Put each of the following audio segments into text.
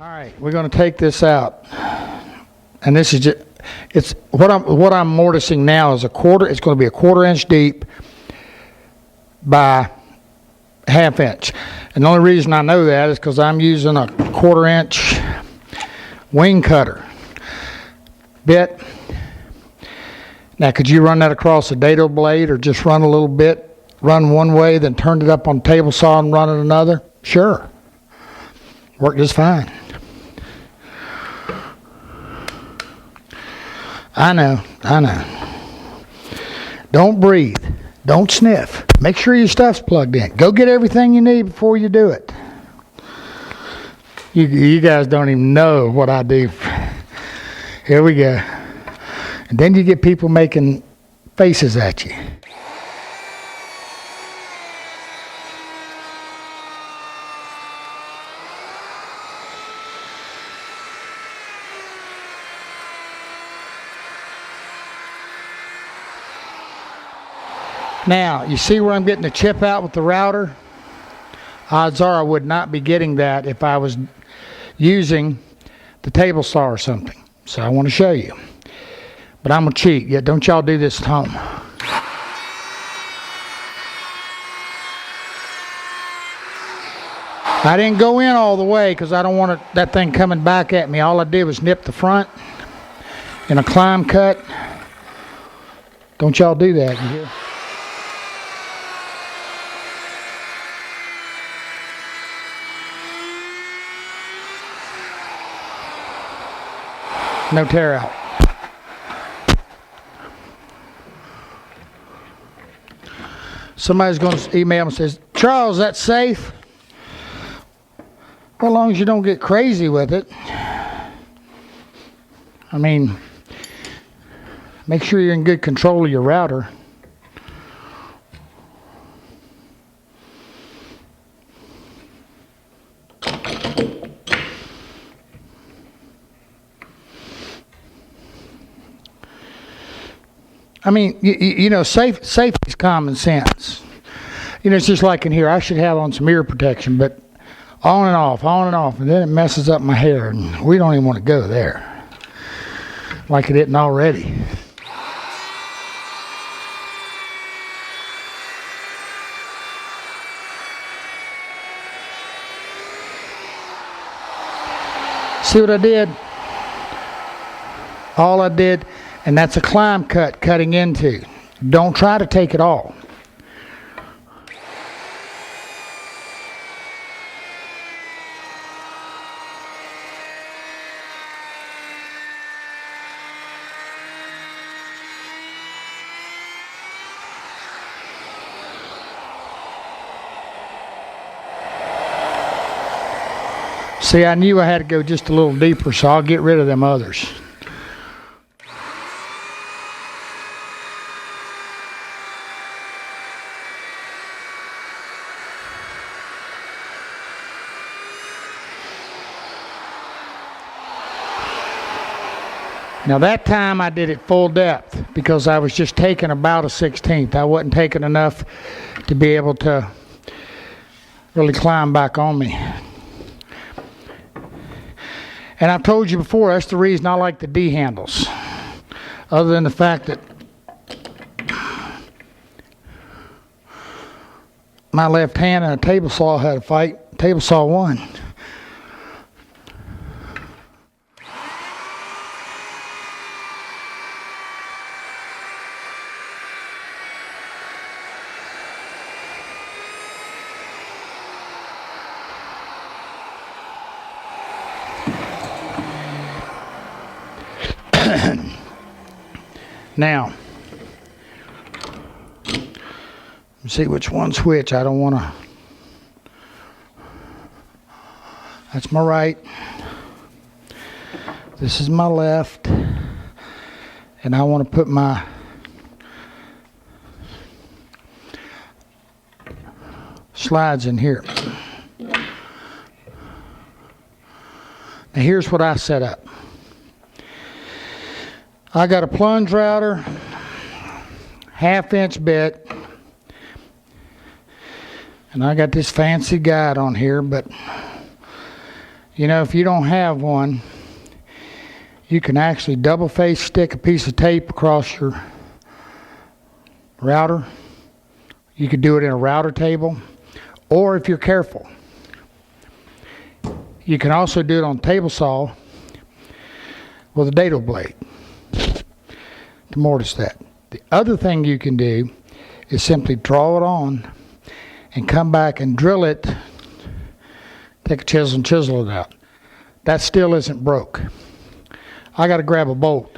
All right, we're going to take this out, and this is just, it's what I'm mortising now is a quarter. It's going to be a 1/4 inch deep by 1/2 inch, and the only reason I know that is because I'm using a 1/4 inch wing cutter bit. Now, could you run that across a dado blade, or just run a little bit, run one way, then turn it up on table saw and run it another? Sure, worked just fine. I know. Don't breathe. Don't sniff. Make sure your stuff's plugged in. Go get everything you need before you do it. You guys don't even know what I do. Here we go. And then you get people making faces at you. Now, you see where I'm getting the chip out with the router? Odds are I would not be getting that if I was using the table saw or something. So I want to show you. But I'm going to cheat. Yeah, don't y'all do this at home. I didn't go in all the way because I don't want that thing coming back at me. All I did was nip the front in a climb cut. Don't y'all do that, you hear? No tear out. Somebody's going to email and says, Charles, that's safe? Well, as long as you don't get crazy with it. I mean, make sure you're in good control of your router. I mean, you know, safety is common sense. You know, it's just like in here. I should have on some ear protection, but on and off, and then it messes up my hair, and we don't even want to go there. Like it didn't already. See what I did? All I did. And that's a climb cut cutting into. Don't try to take it all. See, I knew I had to go just a little deeper, so I'll get rid of them others. Now that time I did it full depth because I was just taking about a 1/16. I wasn't taking enough to be able to really climb back on me. And I've told you before, that's the reason I like the D handles. Other than the fact that my left hand and a table saw had a fight. Table saw won. Now, let's see which one's which. I don't want to. That's my right. This is my left. And I want to put my slides in here. Now, here's what I set up. I got a plunge router, 1/2 inch bit, and I got this fancy guide on here, but You know, if you don't have one, you can actually double face stick a piece of tape across your router. You could do it in a router table, or if you're careful, you can also do it on table saw with a dado blade to mortise that. The other thing you can do is simply draw it on and come back and drill it. Take a chisel and chisel it out. That still isn't broke. I got to grab a bolt.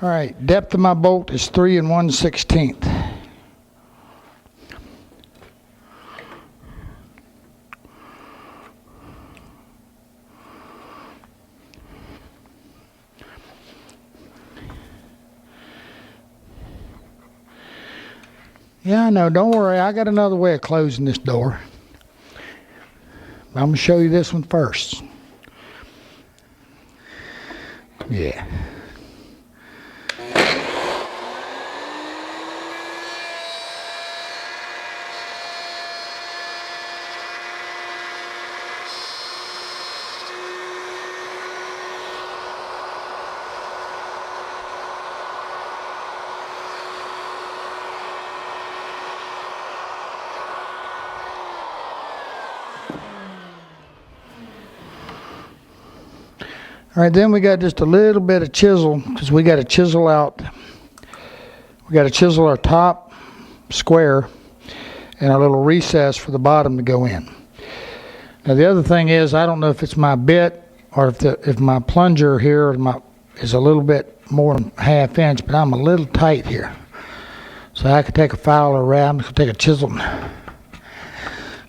All right, depth of my bolt is 3 1/16. Yeah, I know. Don't worry. I got another way of closing this door. I'm going to show you this one first. Yeah. All right, then we got just a little bit of chisel, because we got to chisel out. We got to chisel our top square and our little recess for the bottom to go in. Now the other thing is, I don't know if it's my bit or if my plunger here is a little bit more than ½ inch, but I'm a little tight here. So I could take a file or I'm just gonna take a chisel and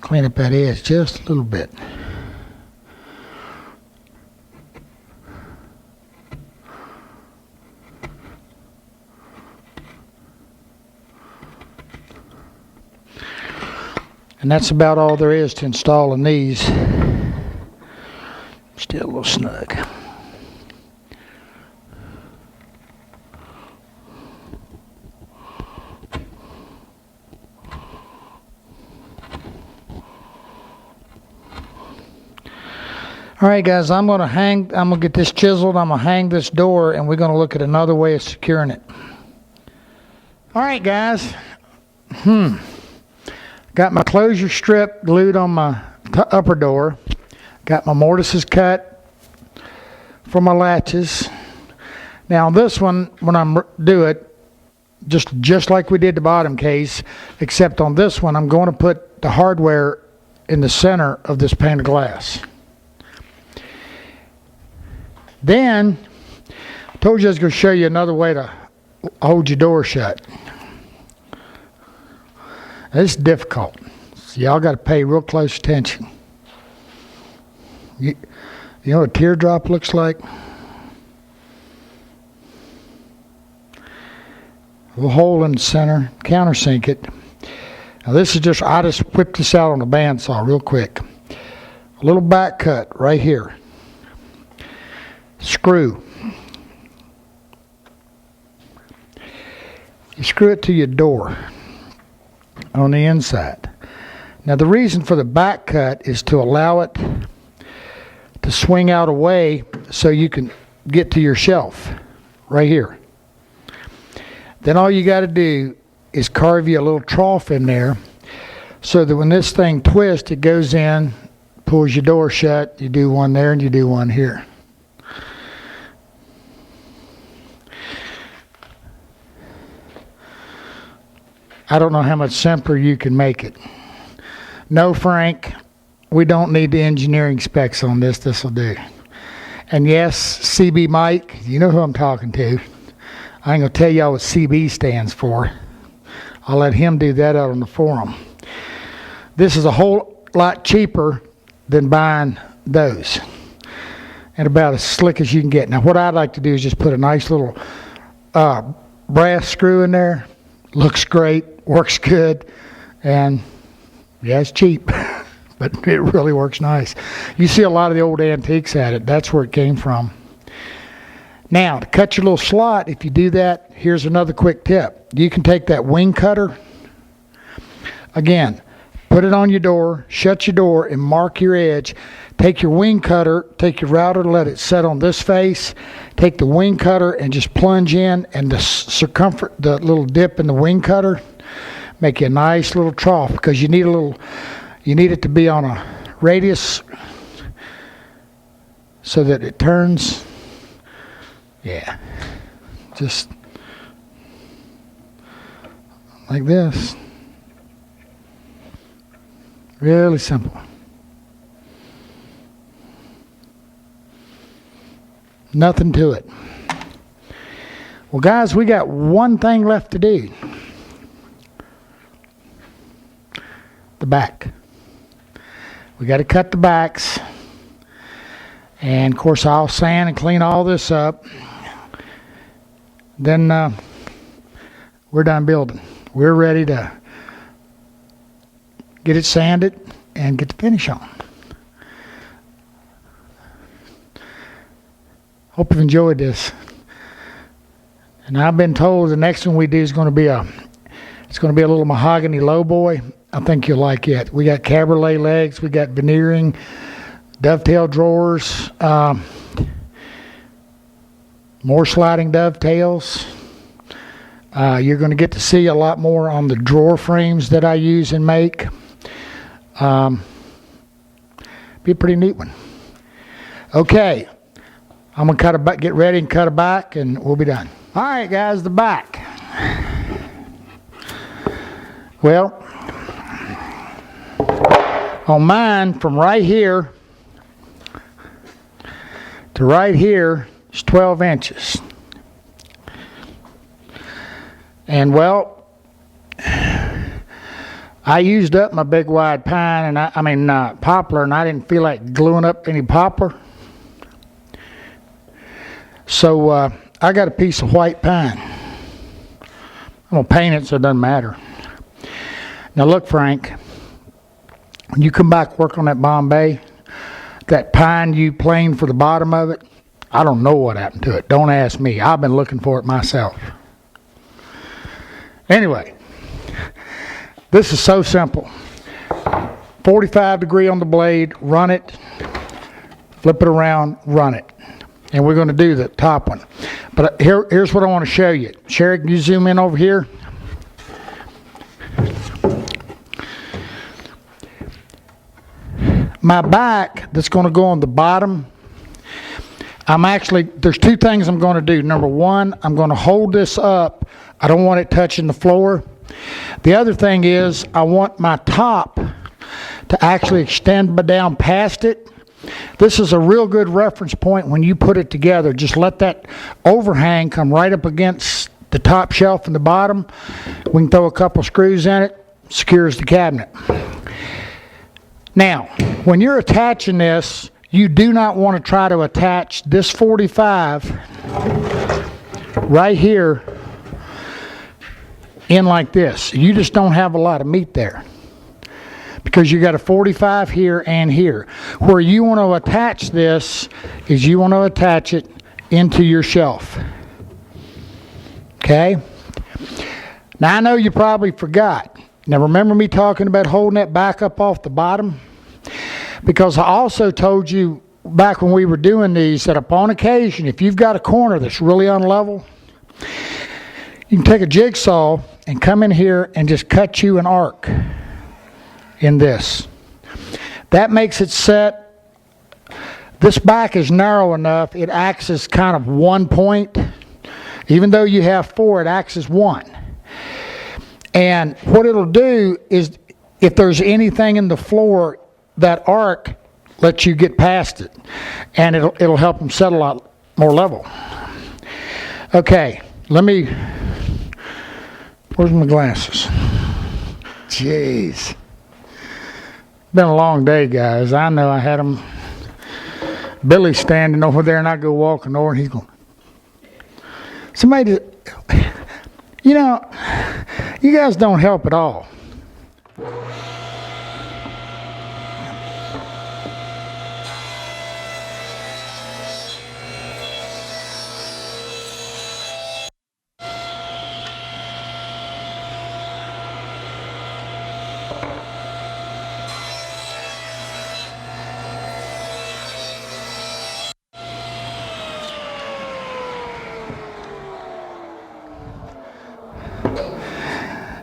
clean up that edge just a little bit. And that's about all there is to installing these. Still a little snug. All right, guys, I'm gonna get this chiseled. I'm gonna hang this door, and we're gonna look at another way of securing it. All right, guys. Got my closure strip glued on my upper door. Got my mortises cut for my latches. Now this one, when I do it, just like we did the bottom case, except on this one, I'm going to put the hardware in the center of this pane of glass. Then, I told you I was going to show you another way to hold your door shut. It's difficult, so y'all got to pay real close attention. You know what a teardrop looks like? A little hole in the center, countersink it. Now this is I just whipped this out on a bandsaw real quick. A little back cut right here. Screw. You screw it to your door on the inside. Now the reason for the back cut is to allow it to swing out away so you can get to your shelf right here. Then all you got to do is carve you a little trough in there so that when this thing twists, it goes in, pulls your door shut. You do one there and you do one here. I don't know how much simpler you can make it. No, Frank, we don't need the engineering specs on this. This will do. And yes, CB Mike, you know who I'm talking to. I ain't going to tell y'all what CB stands for. I'll let him do that out on the forum. This is a whole lot cheaper than buying those. And about as slick as you can get. Now, what I'd like to do is just put a nice little brass screw in there. Looks great, works good, and yeah, it's cheap, but it really works nice. You see a lot of the old antiques at it. That's where it came from. Now, to cut your little slot, if you do that, here's another quick tip. You can take that wing cutter. Again, put it on your door, shut your door, and mark your edge. take your wing cutter, take your router, let it set on this face, take the wing cutter and just plunge in, and the circumference, the little dip in the wing cutter, make you a nice little trough, because you need it to be on a radius so that it turns. Yeah, just like this. Really simple. Nothing to it. Well, guys, we got one thing left to do. The back. We got to cut the backs. And, of course, I'll sand and clean all this up. Then we're done building. We're ready to get it sanded and get the finish on. Hope you've enjoyed this. And I've been told the next one we do is going to be a little mahogany lowboy. I think you'll like it. We got cabriolet legs, we got veneering, dovetail drawers, more sliding dovetails. You're going to get to see a lot more on the drawer frames that I use and make. Be a pretty neat one. Okay, I'm going to get ready and cut a back, and we'll be done. All right, guys, the back. Well, on mine, from right here to right here is 12 inches. And, well, I used up my big wide pine, and poplar, and I didn't feel like gluing up any poplar. So I got a piece of white pine. I'm going to paint it so it doesn't matter. Now look, Frank, when you come back work on that Bombay, that pine you planed for the bottom of it, I don't know what happened to it. Don't ask me. I've been looking for it myself. Anyway, this is so simple. 45 degree on the blade, run it, flip it around, run it. And we're going to do the top one. But here's what I want to show you. Sherry, can you zoom in over here? My back that's going to go on the bottom, there's two things I'm going to do. Number one, I'm going to hold this up. I don't want it touching the floor. The other thing is I want my top to actually extend down past it. This is a real good reference point when you put it together. Just let that overhang come right up against the top shelf and the bottom. We can throw a couple screws in it, secures the cabinet. Now, when you're attaching this, you do not want to try to attach this 45 right here in like this. You just don't have a lot of meat there, because you got a 45 here and here. Where you want to attach this is you want to attach it into your shelf. Okay? Now I know you probably forgot. Now remember me talking about holding that back up off the bottom? Because I also told you back when we were doing these that upon occasion, if you've got a corner that's really unlevel, you can take a jigsaw and come in here and just cut you an arc in this. That makes it set. This back is narrow enough, it acts as kind of 1 point. Even though you have 4, it acts as 1. And what it'll do is, if there's anything in the floor, that arc lets you get past it, and it'll help them set a lot more level. Okay, where's my glasses? Jeez. Been a long day, guys. I know. I had them. Billy's standing over there, and I go walking over, and he's going, somebody, you guys don't help at all.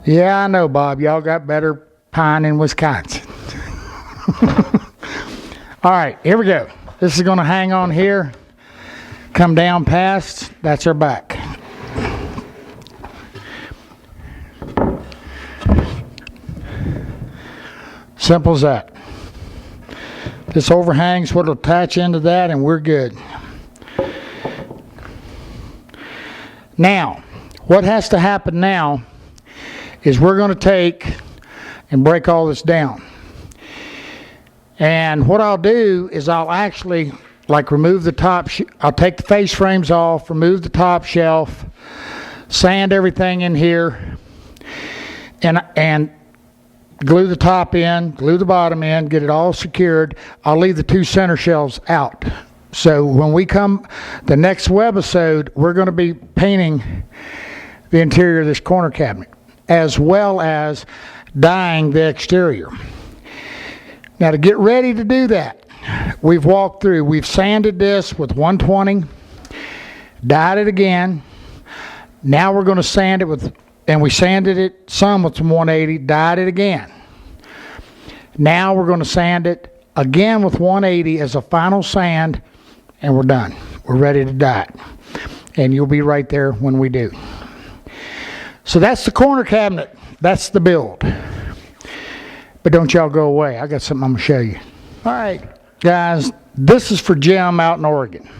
Yeah, I know, Bob. Y'all got better pine in Wisconsin. All right, here we go. This is going to hang on here. Come down past. That's our back. Simple as that. This overhang's what will attach into that, and we're good. Now, what has to happen now is we're going to take and break all this down. And what I'll do is I'll actually remove the top, I'll take the face frames off, remove the top shelf, sand everything in here, and glue the top in, glue the bottom in, get it all secured. I'll leave the two center shelves out. So when we come the next webisode, we're going to be painting the interior of this corner cabinet, as well as dyeing the exterior. Now, to get ready to do that, we've walked through, we've sanded this with 120, dyed it again. Now we're going to sand it with, and we sanded it some with some 180, dyed it again. Now we're going to sand it again with 180 as a final sand, and we're done. We're ready to dye it. And you'll be right there when we do. So that's the corner cabinet. That's the build. But don't y'all go away. I got something I'm going to show you. All right, guys. This is for Jim out in Oregon.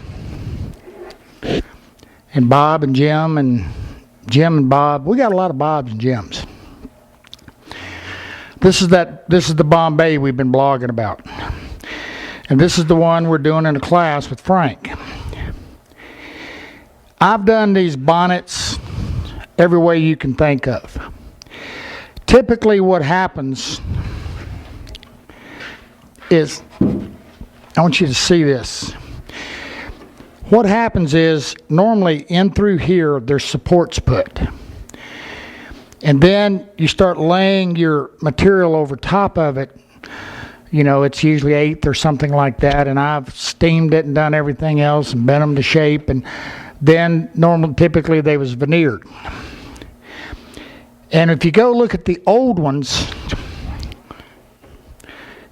And Bob and Jim and Bob. We got a lot of Bobs and Jims. This is the Bombay we've been blogging about. And this is the one we're doing in a class with Frank. I've done these bonnets every way you can think of. Typically what happens is, I want you to see this. What happens is, normally in through here, there's supports put. And then you start laying your material over top of it. You know, it's usually 1/8 or something like that, and I've steamed it and done everything else and bent them to shape, and then typically they was veneered. And if you go look at the old ones,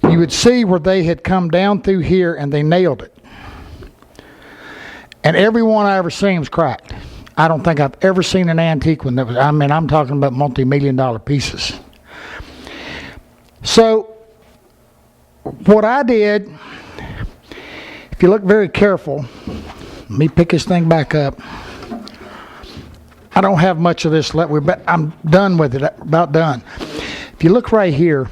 you would see where they had come down through here and they nailed it. And every one I ever seen was cracked. I don't think I've ever seen an antique one that was, I'm talking about multi-million-dollar pieces. So, what I did, if you look very careful, let me pick this thing back up. I don't have much of this left, but I'm done with it, about done. If you look right here,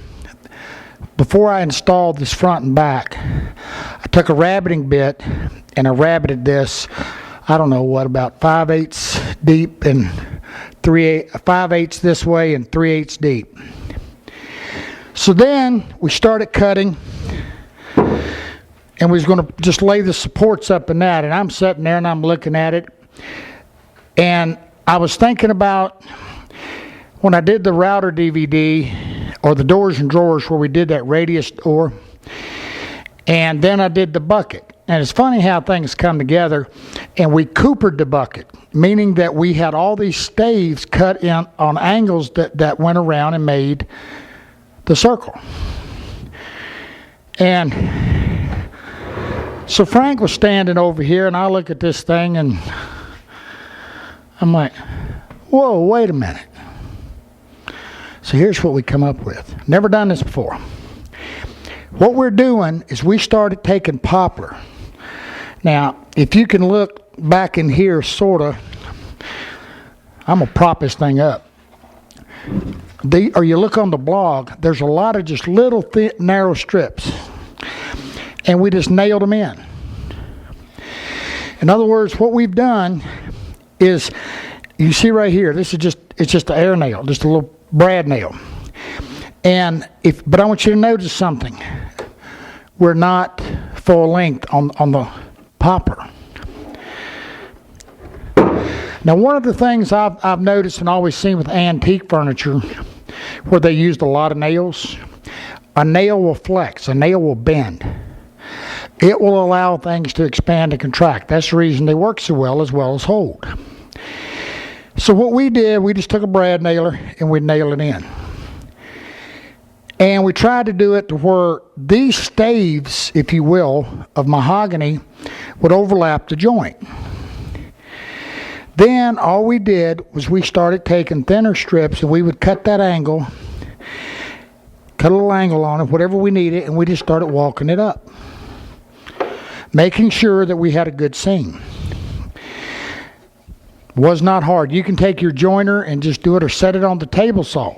before I installed this front and back, I took a rabbiting bit and I rabbited this, I don't know what, about 5/8 deep and 5/8 this way and 3/8 deep. So then we started cutting, and we was going to just lay the supports up in that, and I'm sitting there and I'm looking at it, and I was thinking about when I did the router DVD, or the doors and drawers where we did that radius door, and then I did the bucket. And it's funny how things come together, and we coopered the bucket, meaning that we had all these staves cut in on angles that went around and made the circle. And so Frank was standing over here, and I look at this thing, and I'm like, whoa, wait a minute. So here's what we come up with. Never done this before. What we're doing is we started taking poplar. Now, if you can look back in here, sort of, I'm going to prop this thing up. Or you look on the blog, there's a lot of just little thin, narrow strips. And we just nailed them in. In other words, what we've done is, you see right here, it's just an air nail, just a little brad nail. But I want you to notice something. We're not full length on the popper. Now, one of the things I've noticed and always seen with antique furniture, where they used a lot of nails, a nail will flex, a nail will bend. It will allow things to expand and contract. That's the reason they work so well as hold. So what we did, we just took a brad nailer and we'd nail it in. And we tried to do it to where these staves, if you will, of mahogany would overlap the joint. Then all we did was we started taking thinner strips and we would cut that angle, cut a little angle on it, whatever we needed, and we just started walking it up, making sure that we had a good seam. Was not hard. You can take your joiner and just do it or set it on the table saw.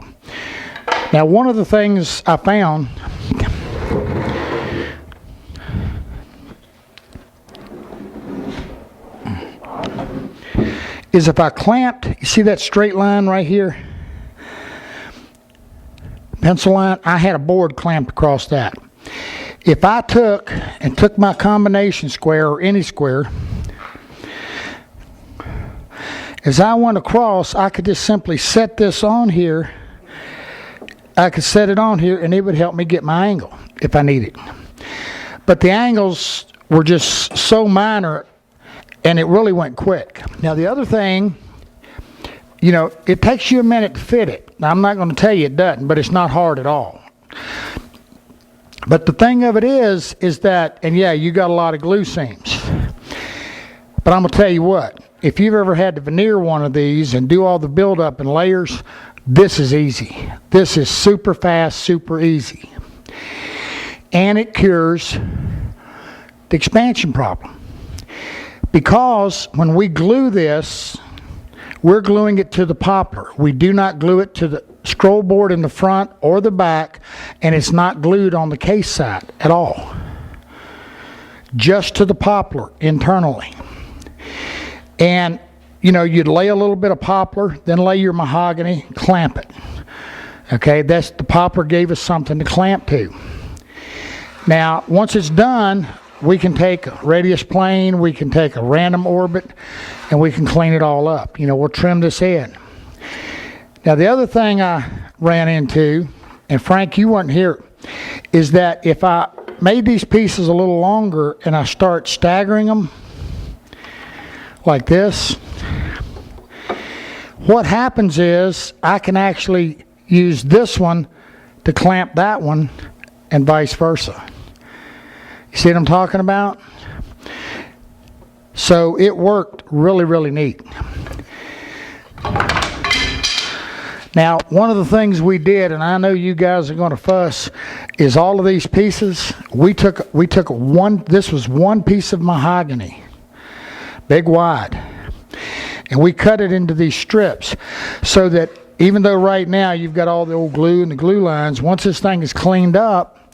Now, one of the things I found is if I clamped, you see that straight line right here? Pencil line, I had a board clamped across that. If I took my combination square or any square, as I went across, I could just simply set this on here. I could set it on here and it would help me get my angle if I needed. But the angles were just so minor and it really went quick. Now the other thing, you know, it takes you a minute to fit it. Now I'm not going to tell you it doesn't, but it's not hard at all. But the thing of it is that, and yeah, you got a lot of glue seams. But I'm going to tell you what, if you've ever had to veneer one of these and do all the build-up and layers, this is easy. This is super fast, super easy. And it cures the expansion problem. Because when we glue this, we're gluing it to the poplar. We do not glue it to the scroll board in the front or the back, and it's not glued on the case side at all. Just to the poplar internally. And, you know, you'd lay a little bit of poplar, then lay your mahogany, clamp it. Okay, that's the poplar gave us something to clamp to. Now, once it's done, we can take a radius plane, we can take a random orbit, and we can clean it all up. You know, we'll trim this head. Now, the other thing I ran into, and Frank, you weren't here, is that if I made these pieces a little longer and I start staggering them, like this, what happens is I can actually use this one to clamp that one and vice versa. You see what I'm talking about? So it worked really, really neat. Now, one of the things we did, and I know you guys are going to fuss, is all of these pieces, we took one, this was one piece of mahogany, big wide, and we cut it into these strips so that even though right now you've got all the old glue and the glue lines, once this thing is cleaned up,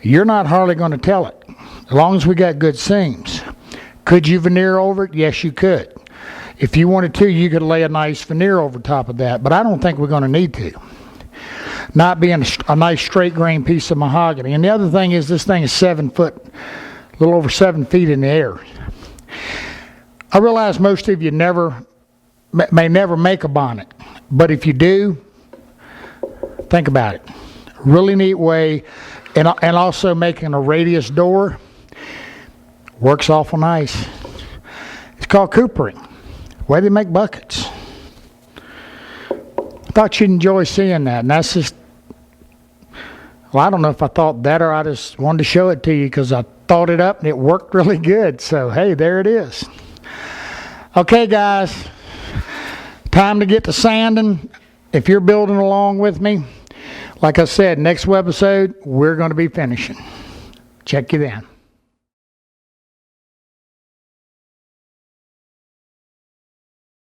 you're not hardly going to tell it, as long as we got good seams. Could you veneer over it? Yes, you could. If you wanted to, you could lay a nice veneer over top of that, but I don't think we're going to need to. Not being a nice straight grain piece of mahogany. And the other thing is this thing is 7 foot, a little over 7 feet in the air. I realize most of you may never make a bonnet, but if you do, think about it. Really neat way, and also making a radius door works awful nice. It's called coopering, the way they make buckets. I thought you'd enjoy seeing that, and that's just, well, I don't know if I thought that or I just wanted to show it to you because I thought it up and it worked really good. So, hey, there it is. Okay, guys, time to get to sanding. If you're building along with me, like I said, next webisode, we're going to be finishing. Check you then.